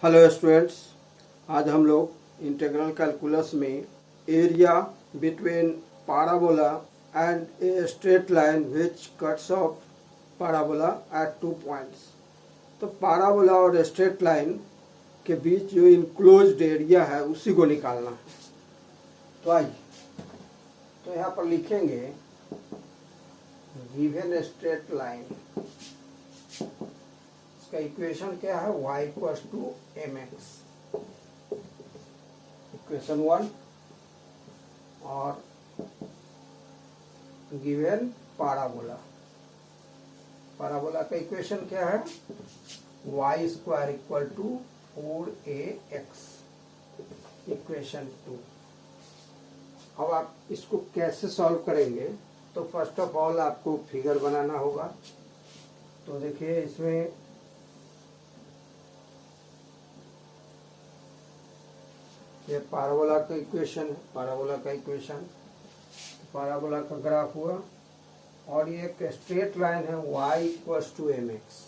Hello students, आज हम लोग इंटीग्रल कैलकुलस में area between parabola and a straight line which cuts off parabola at 2 points. तो parabola और स्ट्रेट लाइन के बीच जो इनक्लोज्ड एरिया है उसी को निकालना है। तो आइए, तो यहाँ पर लिखेंगे गिवन स्ट्रेट लाइन, इसका इक्वेशन क्या है, y equals to M x, equation 1। और गिवन पाराबोला, पाराबोला का इक्वेशन क्या है, y square equal to 4ax, equation 2। अब आप इसको कैसे सॉल्व करेंगे, तो फर्स्ट ऑफ ऑल आपको फिगर बनाना होगा। तो देखिए, इसमें ये पाराबोला का इक्वेशन है, पाराबोला का इक्वेशन, पाराबोला का ग्राफ हुआ, और ये एक स्ट्रेट लाइन है y equals to M x.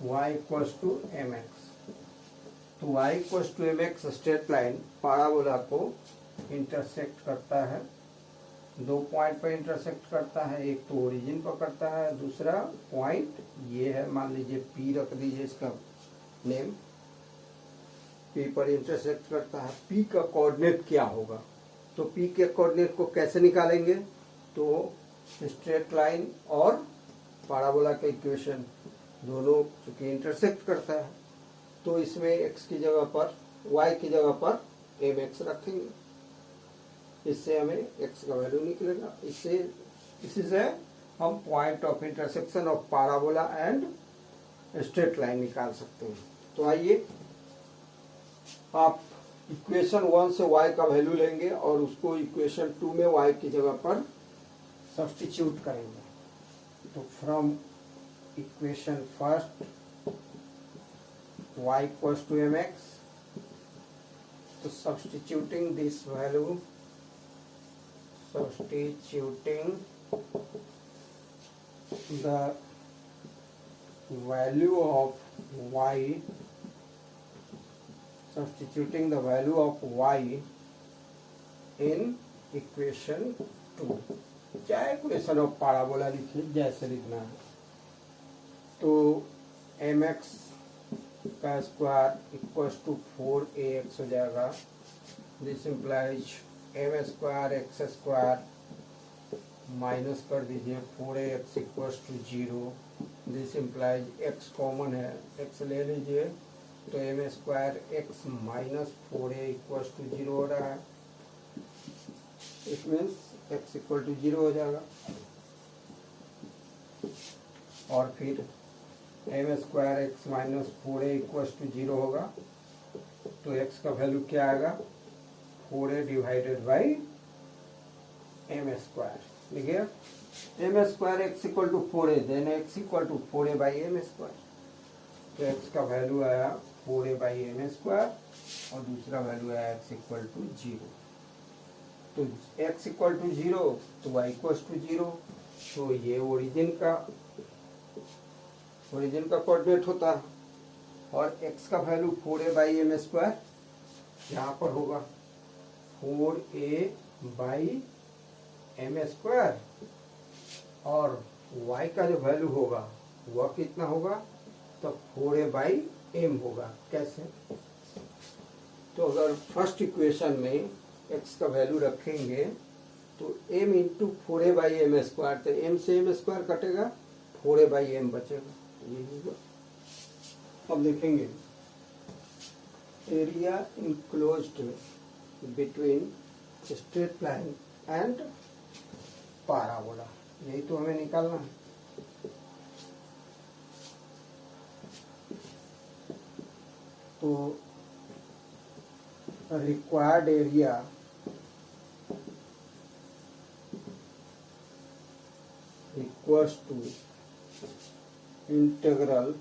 y equals to M x, तो y equals to M x straight line parabola को इंटरसेक्ट करता है, 2 पॉइंट पर इंटरसेक्ट करता है। एक तो ओरिजिन पर करता है, दूसरा पॉइंट ये है, मान लीजिए P रख दीजिए, इसका नेम, P पर इंटरसेक्ट करता है। P का कोऑर्डिनेट क्या होगा, तो P के कोऑर्डिनेट को कैसे निकालेंगे, तो स्ट्रेट लाइन और पाराबोला का इक्वेशन दोनों चूंकि इंटरसेक्ट करता है, तो इसमें x की जगह पर, y की जगह पर mx रखेंगे, इससे हमें x का वैल्यू निकलेगा। इसी से हम point of intersection of parabola and straight line निकाल सकते हैं। तो आइए, आप इक्वेशन 1 से y का वैल्यू लेंगे और उसको इक्वेशन 2 में y की जगह पर सब्स्टिट्यूट करेंगे। तो from equation first y equals to M x, तो substituting this value, substituting the value of y, substituting the value of y in equation 2, चाहे इक्वेशन ऑफ पाराबोला लिखिए, जैसे लिखना है। तो mx का स्क्वायर इक्वल्स टू 4ax हो जाएगा। This implies m square x square, minus कर दीजिए 4ax equals to 0। This implies x common है, एक्स ले लीजिए, तो m square x minus 4a equals to 0 हो रहा है। It means x equal to 0 हो जाएगा। और फिर m square x minus 4a equals to 0 होगा, तो एक्स का वैल्यू क्या आएगा, 4a divided by m square. लिखिए, m square x equal to 4a, then x equal to 4a by m square. तो एक्स का वैल्यू आया 4a बाई एम स्क्वायर, और दूसरा वैल्यू आया एक्स इक्वल टू 0। तो एक्स इक्वल टू 0, तो Y equal to 0। तो ये ओरिजिन का कोऑर्डिनेट होता है, और एक्स का value 4a by m square यहाँ पर होगा 4a बाई एम स्क्वायर, और y का जो वैल्यू होगा वह कितना होगा, तो 4a बाई एम होगा। कैसे, तो अगर फर्स्ट इक्वेशन में x का वैल्यू रखेंगे तो m into 4a by m square, तो m से एम स्क्वायर कटेगा, 4a बाई एम बचेगा, ये होगा। अब देखेंगे area enclosed between straight line and parabola, यही तो हमें निकालना है। तो required area equals to integral,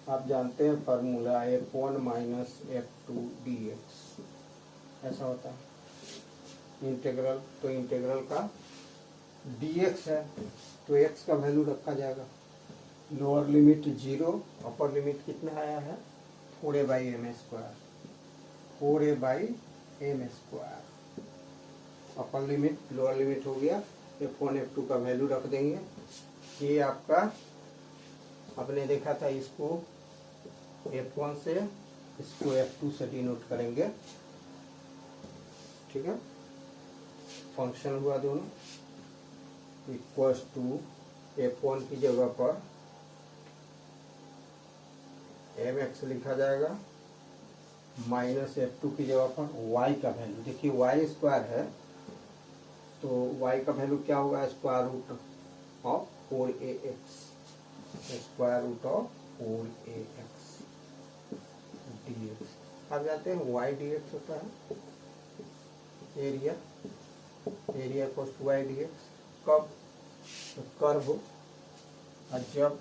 आप जानते हैं formula, f1 minus f2 dx, ऐसा होता है इंटीग्रल। तो इंटीग्रल का dx है तो x का वैल्यू रखा जाएगा, लोअर लिमिट 0, अपर लिमिट कितना आया है 4a/m², 4a/m²। Upper limit lower limit हो गया, f1 f2 का वैल्यू रख देंगे। ये आपका आपने देखा था, इसको f1 से इसको f2 से डिनोट करेंगे, ठीक है। फंक्शन हुआ दोनों, इक्वल्स टू f1 की जगह पर mx लिखा जाएगा, माइनस f2 की जगह पर y का वैल्यू, देखिए y² है तो y का वैल्यू क्या होगा, square root of 4ax, square root of 4ax dx। अब जाते हैं y dx होता है area, area cost y dx। कब, तो कर्व, और जब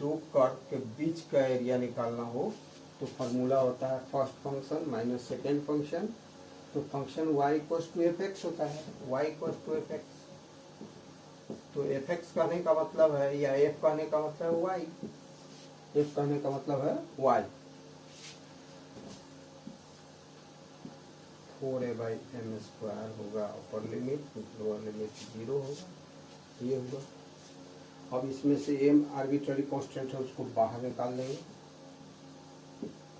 दो कर्व के बीच का एरिया निकालना हो तो फार्मूला होता है first function minus second function, तो function y equals to fx होता है, y इक्वल्स टू fx। तो fx कहने का मतलब है, या f कहने का मतलब है y, f कहने का मतलब है y। 4a/m² होगा अपर लिमिट, लोअर लिमिट 0 होगा, ये होगा। अब इसमें से m आर्बिट्ररी कांस्टेंट है, उसको बाहर निकाल देंगे।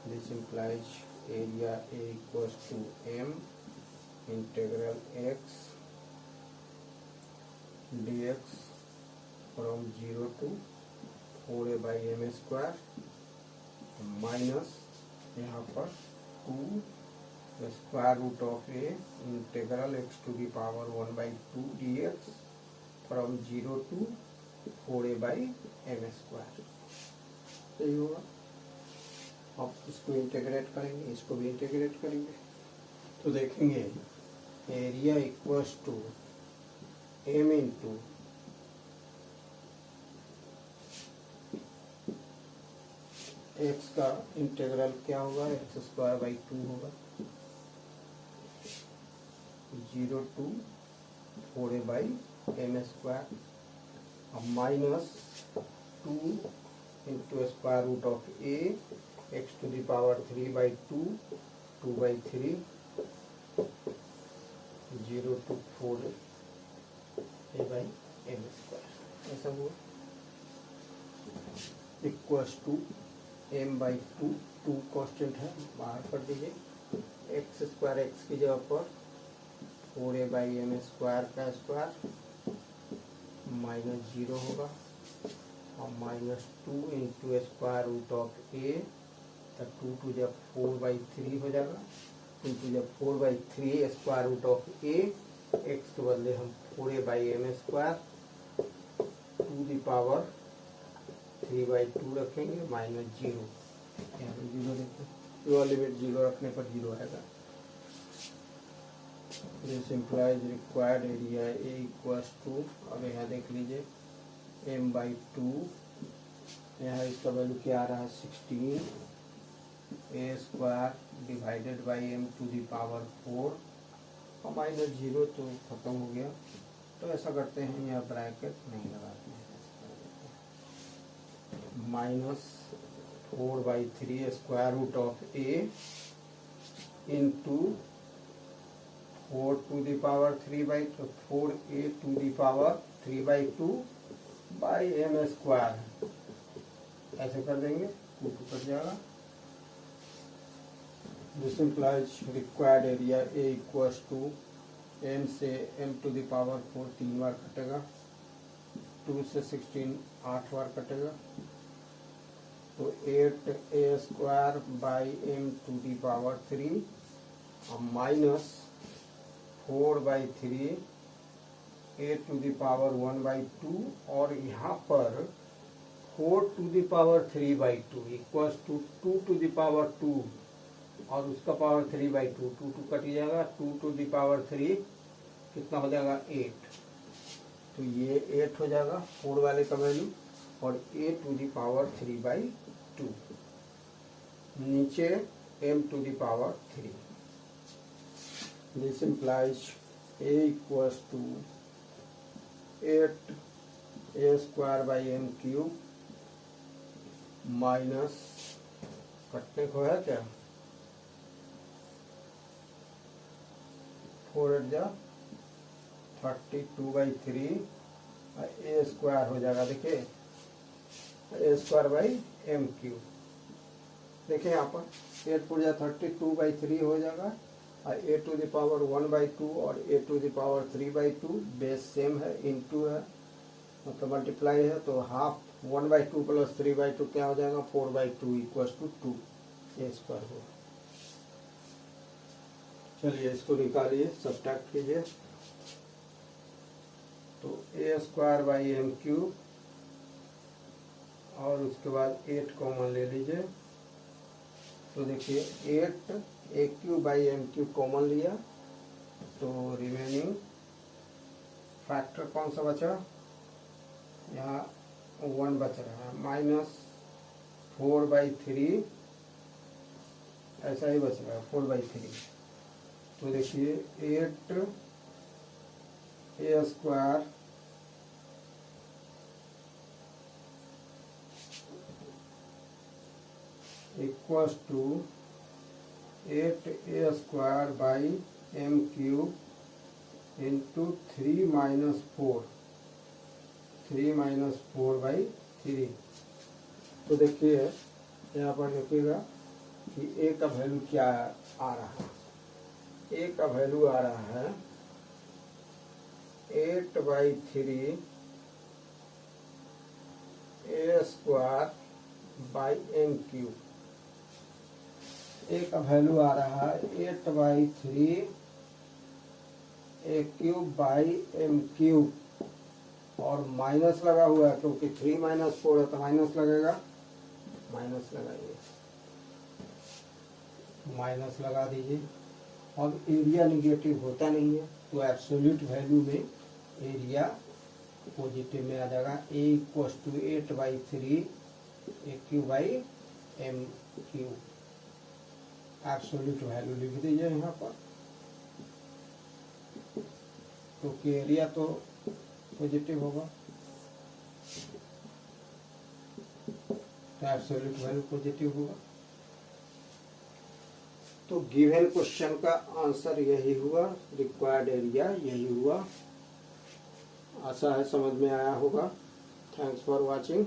This implies area a equals to m integral x dx from 0 to 4a/m² minus यहाँ पर 2 square root of a integral x to the power 1/2 dx from 0 to 4a/m²। सही होगा। अब इसको इंटीग्रेट करेंगे, इसको भी इंटीग्रेट करेंगे, तो देखेंगे area equals to m into x का इंटीग्रल क्या होगा, x² 2 होगा, 0 to 4a/m², अब minus 2 into square root of a x to the power 3/2 2/3 0 to 4a/m², ऐसा हुआ। इक्वल्स टू m/2, 2 कांस्टेंट है, बाहर कर दीजिए, x² x की जगह पर 4a/m² का स्क्वायर माइनस 0 होगा, और minus 2 into square root of a, तो 2 टू जब 4/3 हो जाएगा, इंटू जब 4/3 square root of a, x के बदले हम 4a/m² 2 दी पावर 3/2 रखेंगे, माइनस 0, यहाँ पर 0 देखें, लोअर लिमिट 0 रखने पर 0 आएगा। This implies required area a equals to, अब यहाँ देख लीजिए m/2, यहाँ इसका वैल्यू क्या आ रहा है 16 a² divided by m to the power 4, और माइनस 0 तो खत्म हो गया। तो ऐसा करते हैं, यहाँ ब्रैकेट नहीं लगाते हैं, minus 4/3 square root of a into 4 to the power 3/2, 4a to the power 3/2 by m², ऐसे कर देंगे, 2 कट जाएगा। This implies required area a equals to m से m to the power 4 3 बार कटेगा, 2 से 16 8 बार कटेगा, तो 8a² बाई m to the power 3 और minus 4/3 a to the power 1/2, और यहाँ पर 4 to the power 3/2 equals to 2 to the power 2 और उसका पावर 3/2, 2 कट जाएगा, 2 to the power 3 कितना हो जाएगा 8, तो ये 8 हो जाएगा 4 वाले का वैल्यू, और a to the power 3/2 नीचे m to the power 3। This implies a equals to 8a² minus कटने को है क्या 4/32/3 a² हो जाएगा। देखिए a²/m³। देखिए यहाँ पर 8×32/3 हो जाएगा और a⁻1/2 और a⁻3/2 बेस सेम है, इनटू है मतलब मल्टीप्लाई है, तो हाफ 1/2 + 3/2 क्या हो जाएगा 4/2 = 2 a² हो। चलिए इसको निकालिए, सब्ट्रैक्ट कीजिए। तो a²/m³ और उसके बाद 8 कॉमन ले लीजिए। तो देखिए 8 a³ कॉमन लिया तो रिमेनिंग फैक्टर कौन सा बचा, यहाँ 1 बच रहा है, -4/3 ऐसा ही बच रहा है 4/3। तो देखिए 8a² equals to 8a²/m³ into 3 - 4 3 - 4/3। तो देखिए यहाँ पर देखिएगा कि a का वैल्यू क्या आ रहा है। a का वैल्यू आ रहा है 8/3 a²/m³। a का वैल्यू आ रहा है 8/3 a³ और माइनस लगा हुआ है क्योंकि 3 - 4 है तो माइनस लगेगा, माइनस लगाइए, माइनस लगा दीजिए। अब एरिया निगेटिव होता नहीं है तो एब्सोल्यूट वैल्यू में एरिया पॉजिटिव में आ जाएगा। a = 8/3 a³/m³ एब्सोल्यूट वैल्यू लिख दीजिए यहाँ पर, क्योंकि एरिया तो पॉजिटिव होगा तो एब्सोल्यूट वैल्यू पॉजिटिव होगा। तो गिवन क्वेश्चन का आंसर यही हुआ, रिक्वायर्ड एरिया यही हुआ। आशा है समझ में आया होगा। Thanks for watching.